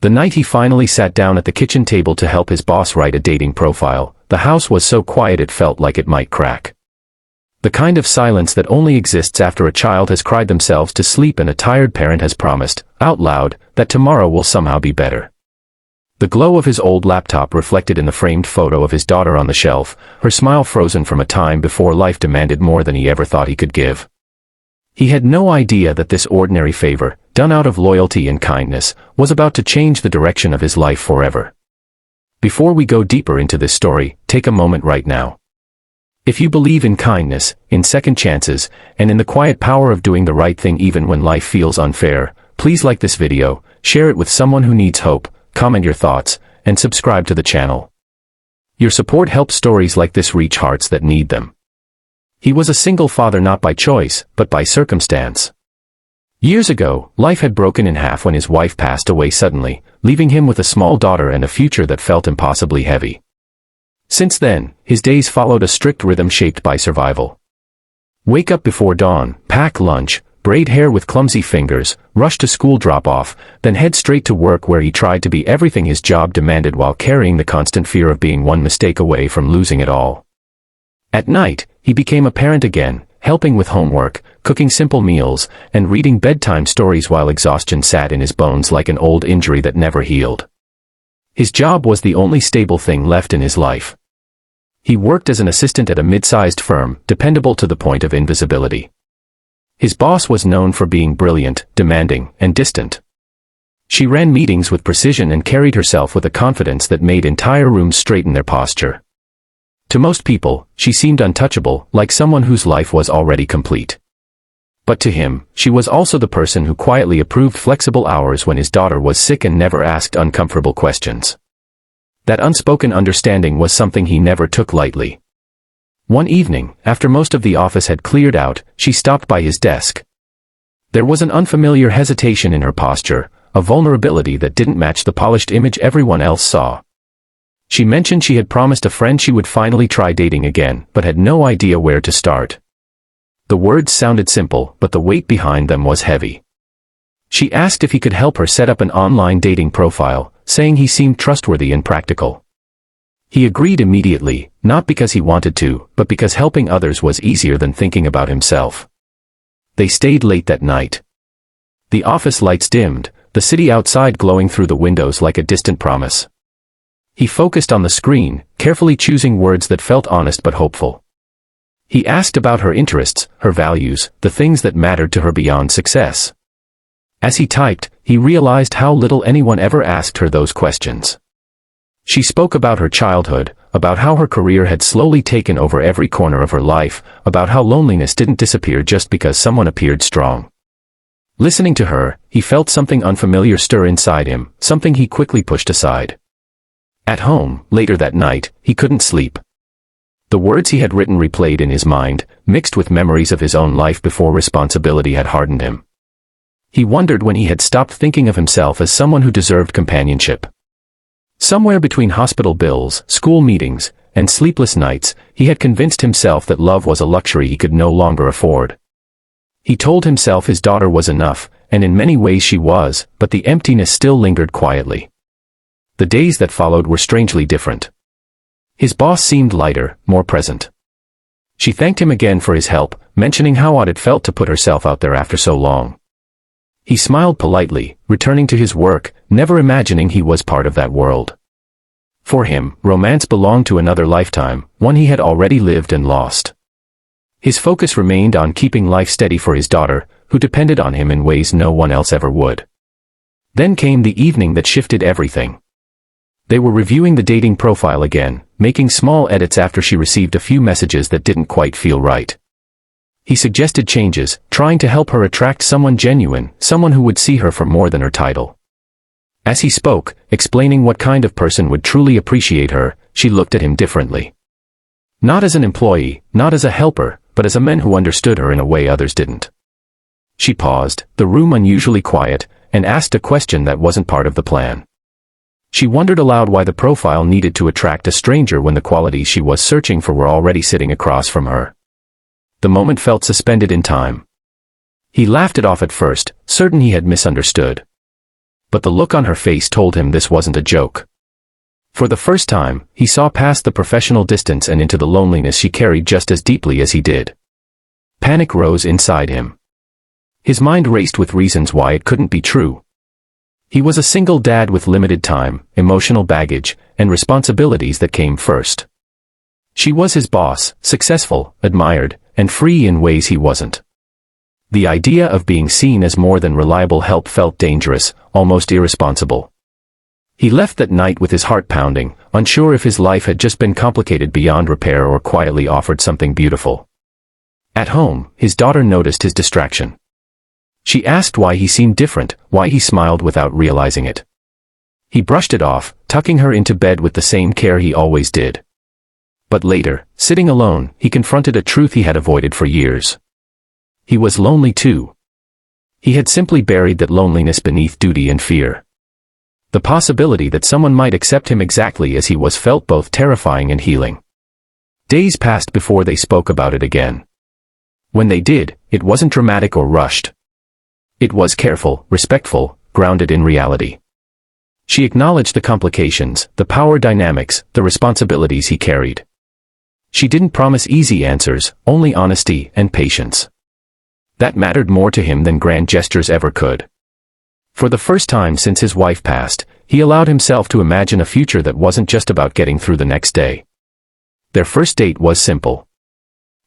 The night he finally sat down at the kitchen table to help his boss write a dating profile, the house was so quiet it felt like it might crack. The kind of silence that only exists after a child has cried themselves to sleep and a tired parent has promised, out loud, that tomorrow will somehow be better. The glow of his old laptop reflected in the framed photo of his daughter on the shelf, her smile frozen from a time before life demanded more than he ever thought he could give. He had no idea that this ordinary favor, done out of loyalty and kindness, was about to change the direction of his life forever. Before we go deeper into this story, take a moment right now. If you believe in kindness, in second chances, and in the quiet power of doing the right thing even when life feels unfair, please like this video, share it with someone who needs hope, comment your thoughts, and subscribe to the channel. Your support helps stories like this reach hearts that need them. He was a single father not by choice, but by circumstance. Years ago, life had broken in half when his wife passed away suddenly, leaving him with a small daughter and a future that felt impossibly heavy. Since then, his days followed a strict rhythm shaped by survival. Wake up before dawn, pack lunch, braid hair with clumsy fingers, rush to school drop-off, then head straight to work where he tried to be everything his job demanded while carrying the constant fear of being one mistake away from losing it all. At night, he became a parent again, helping with homework, cooking simple meals, and reading bedtime stories while exhaustion sat in his bones like an old injury that never healed. His job was the only stable thing left in his life. He worked as an assistant at a mid-sized firm, dependable to the point of invisibility. His boss was known for being brilliant, demanding, and distant. She ran meetings with precision and carried herself with a confidence that made entire rooms straighten their posture. To most people, she seemed untouchable, like someone whose life was already complete. But to him, she was also the person who quietly approved flexible hours when his daughter was sick and never asked uncomfortable questions. That unspoken understanding was something he never took lightly. One evening, after most of the office had cleared out, she stopped by his desk. There was an unfamiliar hesitation in her posture, a vulnerability that didn't match the polished image everyone else saw. She mentioned she had promised a friend she would finally try dating again, but had no idea where to start. The words sounded simple, but the weight behind them was heavy. She asked if he could help her set up an online dating profile, saying he seemed trustworthy and practical. He agreed immediately, not because he wanted to, but because helping others was easier than thinking about himself. They stayed late that night. The office lights dimmed, the city outside glowing through the windows like a distant promise. He focused on the screen, carefully choosing words that felt honest but hopeful. He asked about her interests, her values, the things that mattered to her beyond success. As he typed, he realized how little anyone ever asked her those questions. She spoke about her childhood, about how her career had slowly taken over every corner of her life, about how loneliness didn't disappear just because someone appeared strong. Listening to her, he felt something unfamiliar stir inside him, something he quickly pushed aside. At home, later that night, he couldn't sleep. The words he had written replayed in his mind, mixed with memories of his own life before responsibility had hardened him. He wondered when he had stopped thinking of himself as someone who deserved companionship. Somewhere between hospital bills, school meetings, and sleepless nights, he had convinced himself that love was a luxury he could no longer afford. He told himself his daughter was enough, and in many ways she was, but the emptiness still lingered quietly. The days that followed were strangely different. His boss seemed lighter, more present. She thanked him again for his help, mentioning how odd it felt to put herself out there after so long. He smiled politely, returning to his work, never imagining he was part of that world. For him, romance belonged to another lifetime, one he had already lived and lost. His focus remained on keeping life steady for his daughter, who depended on him in ways no one else ever would. Then came the evening that shifted everything. They were reviewing the dating profile again, making small edits after she received a few messages that didn't quite feel right. He suggested changes, trying to help her attract someone genuine, someone who would see her for more than her title. As he spoke, explaining what kind of person would truly appreciate her, she looked at him differently. Not as an employee, not as a helper, but as a man who understood her in a way others didn't. She paused, the room unusually quiet, and asked a question that wasn't part of the plan. She wondered aloud why the profile needed to attract a stranger when the qualities she was searching for were already sitting across from her. The moment felt suspended in time. He laughed it off at first, certain he had misunderstood. but the look on her face told him this wasn't a joke. For the first time, he saw past the professional distance and into the loneliness she carried just as deeply as he did. Panic rose inside him. His mind raced with reasons why it couldn't be true. He was a single dad with limited time, emotional baggage, and responsibilities that came first. She was his boss, successful, admired, and free in ways he wasn't. The idea of being seen as more than reliable help felt dangerous, almost irresponsible. He left that night with his heart pounding, unsure if his life had just been complicated beyond repair or quietly offered something beautiful. At home, his daughter noticed his distraction. She asked why he seemed different, why he smiled without realizing it. He brushed it off, tucking her into bed with the same care he always did. But later, sitting alone, he confronted a truth he had avoided for years. He was lonely too. He had simply buried that loneliness beneath duty and fear. The possibility that someone might accept him exactly as he was felt both terrifying and healing. Days passed before they spoke about it again. When they did, it wasn't dramatic or rushed. It was careful, respectful, grounded in reality. She acknowledged the complications, the power dynamics, the responsibilities he carried. She didn't promise easy answers, only honesty and patience. That mattered more to him than grand gestures ever could. For the first time since his wife passed, he allowed himself to imagine a future that wasn't just about getting through the next day. Their first date was simple.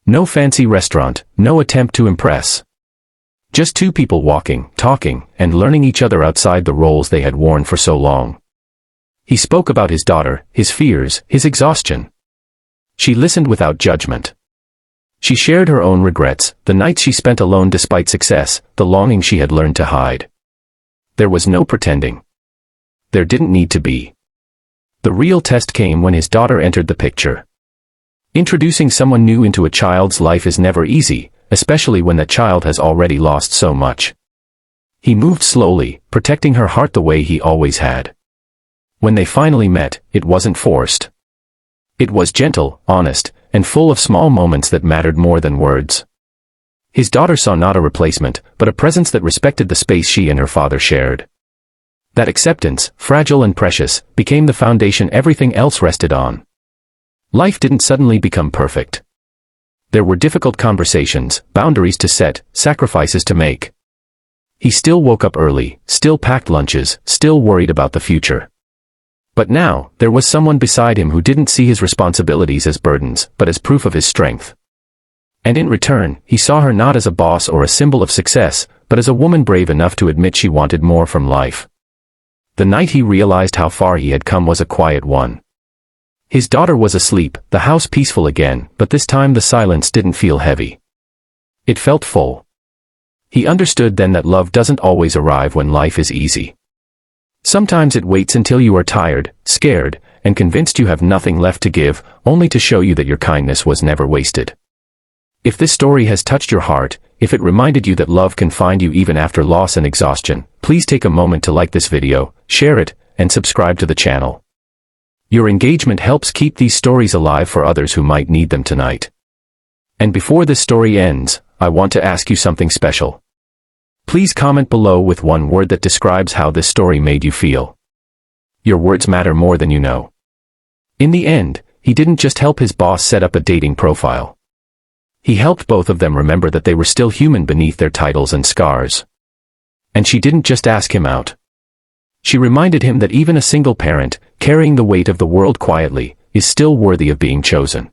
No fancy restaurant, no attempt to impress. Just two people walking, talking, and learning each other outside the roles they had worn for so long. He spoke about his daughter, his fears, his exhaustion. She listened without judgment. She shared her own regrets, the nights she spent alone despite success, the longing she had learned to hide. There was no pretending. There didn't need to be. The real test came when his daughter entered the picture. Introducing someone new into a child's life is never easy, especially when that child has already lost so much. He moved slowly, protecting her heart the way he always had. When they finally met, it wasn't forced. It was gentle, honest, and full of small moments that mattered more than words. His daughter saw not a replacement, but a presence that respected the space she and her father shared. That acceptance, fragile and precious, became the foundation everything else rested on. Life didn't suddenly become perfect. There were difficult conversations, boundaries to set, sacrifices to make. He still woke up early, still packed lunches, still worried about the future. But now, there was someone beside him who didn't see his responsibilities as burdens, but as proof of his strength. And in return, he saw her not as a boss or a symbol of success, but as a woman brave enough to admit she wanted more from life. The night he realized how far he had come was a quiet one. His daughter was asleep, the house peaceful again, but this time the silence didn't feel heavy. It felt full. He understood then that love doesn't always arrive when life is easy. Sometimes it waits until you are tired, scared, and convinced you have nothing left to give, only to show you that your kindness was never wasted. If this story has touched your heart, if it reminded you that love can find you even after loss and exhaustion, please take a moment to like this video, share it, and subscribe to the channel. Your engagement helps keep these stories alive for others who might need them tonight. And before this story ends, I want to ask you something special. Please comment below with one word that describes how this story made you feel. Your words matter more than you know. In the end, he didn't just help his boss set up a dating profile. He helped both of them remember that they were still human beneath their titles and scars. And she didn't just ask him out. She reminded him that even a single parent, carrying the weight of the world quietly, is still worthy of being chosen.